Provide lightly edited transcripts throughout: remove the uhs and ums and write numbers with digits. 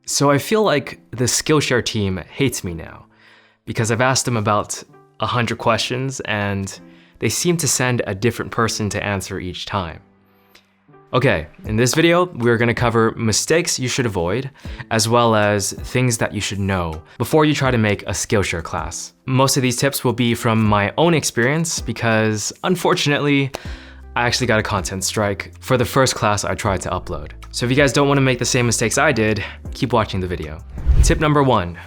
So I feel like the Skillshare team hates me now because I've asked them about 100 questions and they seem to send a different person to answer each time. Okay, in this video, we're gonna cover mistakes you should avoid, as well as things that you should know before you try to make a Skillshare class. Most of these tips will be from my own experience because, unfortunately, I actually got a content strike for the first class I tried to upload. So if you guys don't want to make the same mistakes I did, keep watching the video. Tip number 1,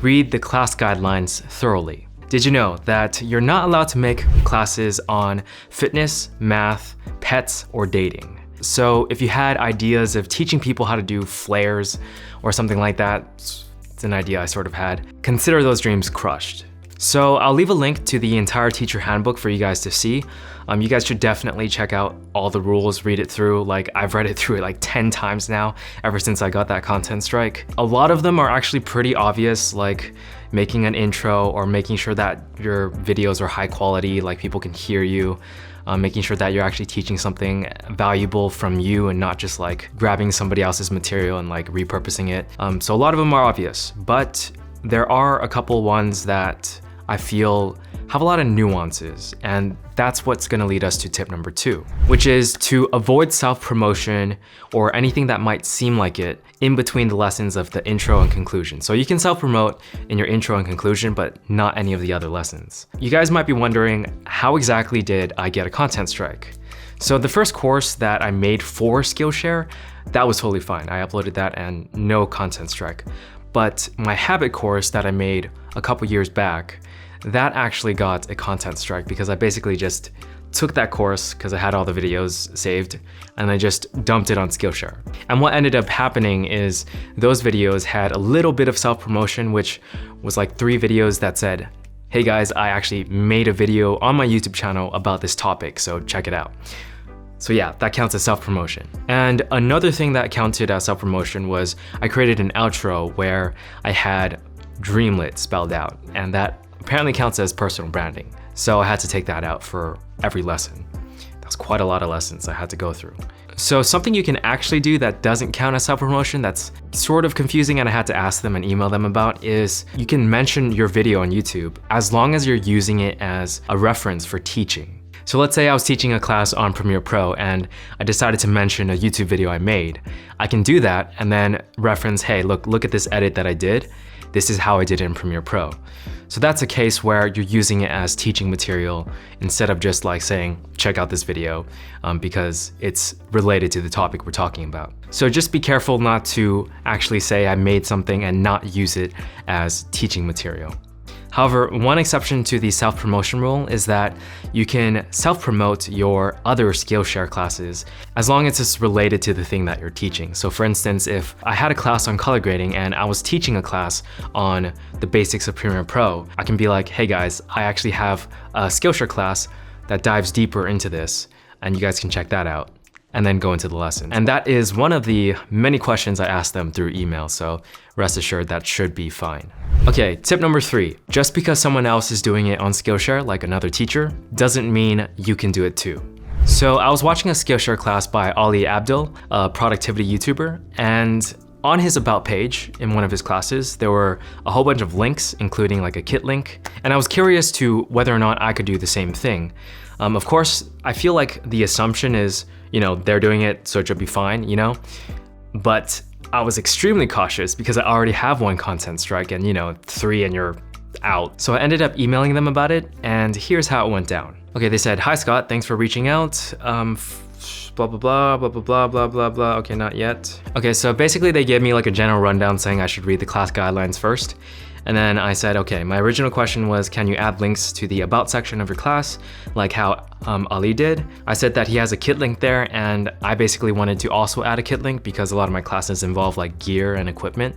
read the class guidelines thoroughly. Did you know that you're not allowed to make classes on fitness, math, pets, or dating? So if you had ideas of teaching people how to do flares or something like that, it's an idea I sort of had, consider those dreams crushed. So I'll leave a link to the entire teacher handbook for you guys to see. You guys should definitely check out all the rules, read it through. Like, I've read it through it like 10 times now, ever since I got that content strike. A lot of them are actually pretty obvious, like making an intro or making sure that your videos are high quality, like people can hear you, making sure that you're actually teaching something valuable from you and not just like grabbing somebody else's material and like repurposing it. So a lot of them are obvious, but there are a couple ones that I feel have a lot of nuances, and that's what's gonna lead us to tip number 2, which is to avoid self-promotion or anything that might seem like it in between the lessons of the intro and conclusion. So you can self-promote in your intro and conclusion, but not any of the other lessons. You guys might be wondering, how exactly did I get a content strike? So the first course that I made for Skillshare, that was totally fine. I uploaded that and no content strike. But my habit course that I made a couple years back, that actually got a content strike because I basically just took that course because I had all the videos saved and I just dumped it on Skillshare. And what ended up happening is those videos had a little bit of self-promotion, which was like 3 videos that said, hey guys, I actually made a video on my YouTube channel about this topic, so check it out. So yeah, that counts as self-promotion. And another thing that counted as self-promotion was I created an outro where I had Dreamlit spelled out, and that apparently counts as personal branding. So I had to take that out for every lesson. That's quite a lot of lessons I had to go through. So something you can actually do that doesn't count as self-promotion, that's sort of confusing and I had to ask them and email them about, is you can mention your video on YouTube as long as you're using it as a reference for teaching. So let's say I was teaching a class on Premiere Pro and I decided to mention a YouTube video I made. I can do that and then reference, hey, look at this edit that I did. This is how I did it in Premiere Pro. So that's a case where you're using it as teaching material instead of just like saying, check out this video, because it's related to the topic we're talking about. So just be careful not to actually say I made something and not use it as teaching material. However, one exception to the self-promotion rule is that you can self-promote your other Skillshare classes as long as it's related to the thing that you're teaching. So for instance, if I had a class on color grading and I was teaching a class on the basics of Premiere Pro, I can be like, hey guys, I actually have a Skillshare class that dives deeper into this, and you guys can check that out, and then go into the lesson. And that is one of the many questions I asked them through email, so rest assured that should be fine. Okay, tip number 3, just because someone else is doing it on Skillshare, like another teacher, doesn't mean you can do it too. So I was watching a Skillshare class by Ali Abdul, a productivity YouTuber, and on his about page in one of his classes, there were a whole bunch of links, including like a kit link, and I was curious to whether or not I could do the same thing. Of course, I feel like the assumption is, they're doing it, so it should be fine, But I was extremely cautious because I already have one content strike and 3 and you're out. So I ended up emailing them about it, and here's how it went down. Okay, they said, hi Scott, thanks for reaching out. Blah, blah, blah, blah, blah, blah, blah, blah, blah. Okay, not yet. Okay, so basically they gave me like a general rundown saying I should read the class guidelines first. And then I said, okay, my original question was, can you add links to the about section of your class, like how Ali did? I said that he has a kit link there, and I basically wanted to also add a kit link because a lot of my classes involve like gear and equipment.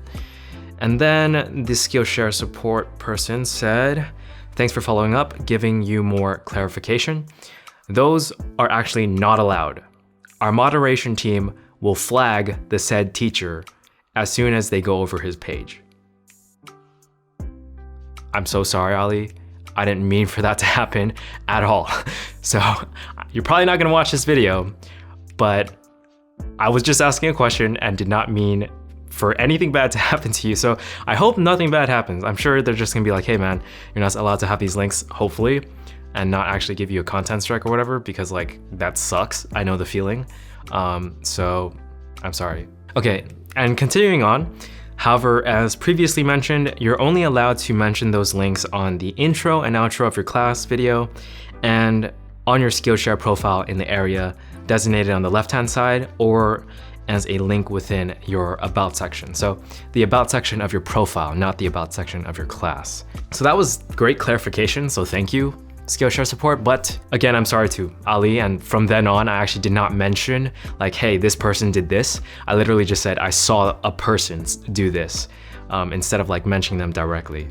And then the Skillshare support person said, thanks for following up, giving you more clarification. Those are actually not allowed. Our moderation team will flag the said teacher as soon as they go over his page. I'm so sorry, Ali. I didn't mean for that to happen at all. So you're probably not gonna watch this video, but I was just asking a question and did not mean for anything bad to happen to you. So I hope nothing bad happens. I'm sure they're just gonna be like, hey man, you're not allowed to have these links, hopefully, and not actually give you a content strike or whatever, because like that sucks. I know the feeling. So I'm sorry. Okay, and continuing on. However, as previously mentioned, you're only allowed to mention those links on the intro and outro of your class video and on your Skillshare profile in the area designated on the left-hand side or as a link within your About section. So the About section of your profile, not the About section of your class. So that was great clarification, so thank you, Skillshare support. But again, I'm sorry to Ali, and from then on, I actually did not mention like, hey, this person did this. I literally just said, I saw a person do this, instead of like mentioning them directly.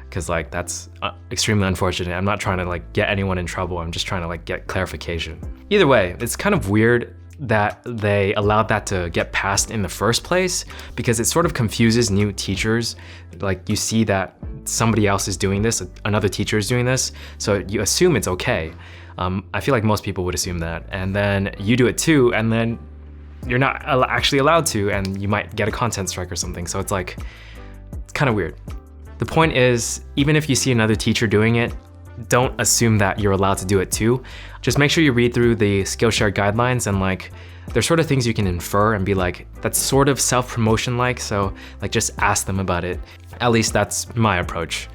Because like, that's extremely unfortunate. I'm not trying to like get anyone in trouble. I'm just trying to like get clarification. Either way, it's kind of weird that they allowed that to get passed in the first place, because it sort of confuses new teachers. Like you see that somebody else is doing this, another teacher is doing this, so you assume it's okay. I feel like most people would assume that, and then you do it too, and then you're not actually allowed to, and you might get a content strike or something. So it's like, it's kind of weird. The point is, even if you see another teacher doing it, don't assume that you're allowed to do it too. Just make sure you read through the Skillshare guidelines, and like, there's sort of things you can infer and be like, that's sort of self-promotion like, so like just ask them about it. At least that's my approach.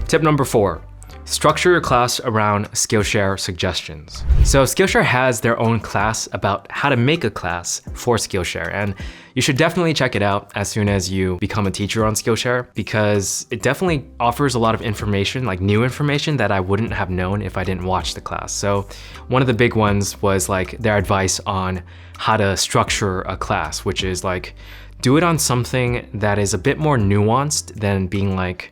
Tip number 4, structure your class around Skillshare suggestions. So Skillshare has their own class about how to make a class for Skillshare, and you should definitely check it out as soon as you become a teacher on Skillshare, because it definitely offers a lot of information, like new information that I wouldn't have known if I didn't watch the class. So one of the big ones was like their advice on how to structure a class, which is like, do it on something that is a bit more nuanced than being like,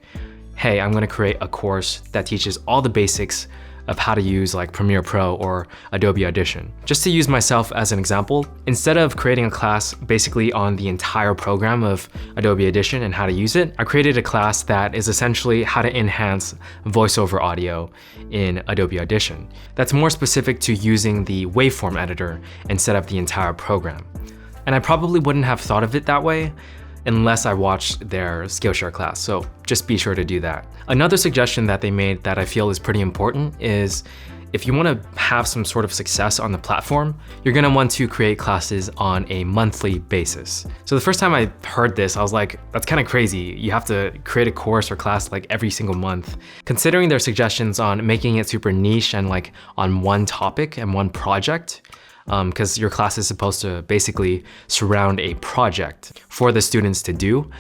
hey, I'm gonna create a course that teaches all the basics of how to use like Premiere Pro or Adobe Audition. Just to use myself as an example, instead of creating a class basically on the entire program of Adobe Audition and how to use it, I created a class that is essentially how to enhance voiceover audio in Adobe Audition. That's more specific to using the waveform editor instead of the entire program. And I probably wouldn't have thought of it that way unless I watched their Skillshare class, so just be sure to do that. Another suggestion that they made that I feel is pretty important is, if you want to have some sort of success on the platform, you're going to want to create classes on a monthly basis. So the first time I heard this, I was like, that's kind of crazy. You have to create a course or class like every single month. Considering their suggestions on making it super niche and like on one topic and one project, because your class is supposed to basically surround a project for the students to do,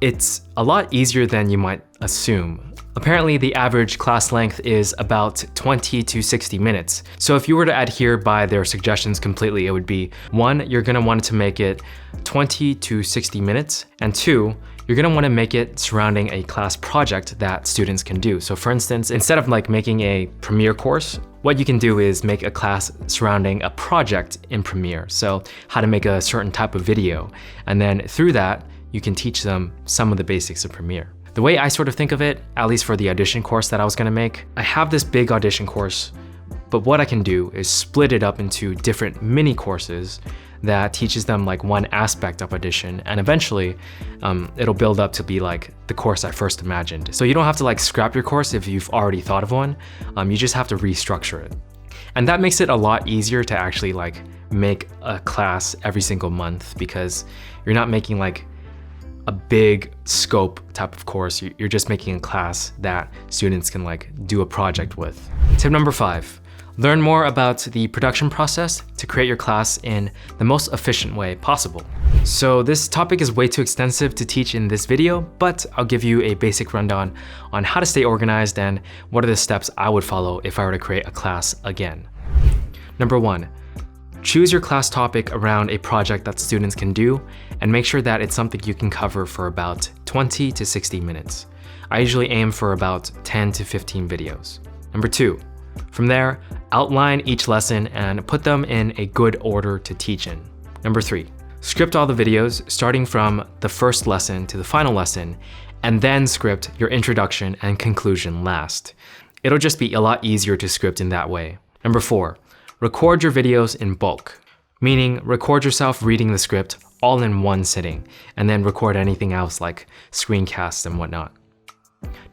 it's a lot easier than you might assume. Apparently, the average class length is about 20 to 60 minutes. So if you were to adhere by their suggestions completely, it would be 1, you're gonna want to make it 20 to 60 minutes, and 2, you're gonna wanna make it surrounding a class project that students can do. So for instance, instead of like making a Premiere course, what you can do is make a class surrounding a project in Premiere. So how to make a certain type of video. And then through that, you can teach them some of the basics of Premiere. The way I sort of think of it, at least for the audition course that I was gonna make, I have this big audition course, but what I can do is split it up into different mini courses that teaches them like one aspect of audition, and eventually it'll build up to be like the course I first imagined. So you don't have to like scrap your course if you've already thought of one, you just have to restructure it. And that makes it a lot easier to actually like make a class every single month, because you're not making like a big scope type of course, you're just making a class that students can like do a project with. Tip number 5. Learn more about the production process to create your class in the most efficient way possible. So this topic is way too extensive to teach in this video, but I'll give you a basic rundown on how to stay organized and what are the steps I would follow if I were to create a class again. Number 1, choose your class topic around a project that students can do, and make sure that it's something you can cover for about 20 to 60 minutes. I usually aim for about 10 to 15 videos. Number 2, from there, outline each lesson and put them in a good order to teach in. Number 3, script all the videos starting from the first lesson to the final lesson, and then script your introduction and conclusion last. It'll just be a lot easier to script in that way. Number 4, record your videos in bulk, meaning record yourself reading the script all in one sitting, and then record anything else like screencasts and whatnot.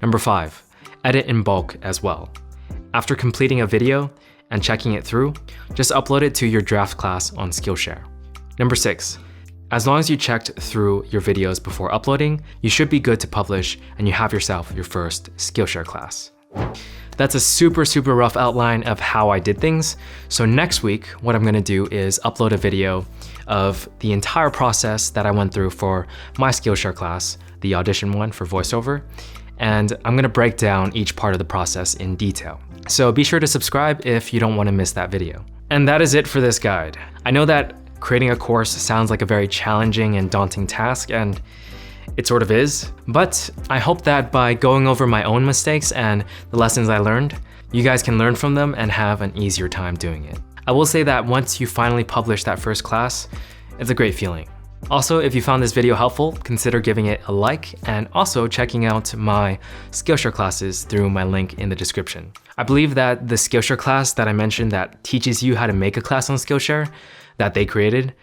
Number 5, edit in bulk as well. After completing a video and checking it through, just upload it to your draft class on Skillshare. Number 6, as long as you checked through your videos before uploading, you should be good to publish and you have yourself your first Skillshare class. That's a super rough outline of how I did things. So next week, what I'm gonna do is upload a video of the entire process that I went through for my Skillshare class, the audition one for voiceover, and I'm gonna break down each part of the process in detail. So be sure to subscribe if you don't wanna miss that video. And that is it for this guide. I know that creating a course sounds like a very challenging and daunting task, and it sort of is, but I hope that by going over my own mistakes and the lessons I learned, you guys can learn from them and have an easier time doing it. I will say that once you finally publish that first class, it's a great feeling. Also, if you found this video helpful, consider giving it a like and also checking out my Skillshare classes through my link in the description. I believe that the Skillshare class that I mentioned that teaches you how to make a class on Skillshare that they created,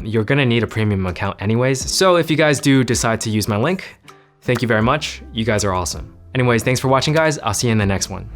you're gonna need a premium account anyways. So if you guys do decide to use my link, thank you very much. You guys are awesome. Anyways, thanks for watching guys. I'll see you in the next one.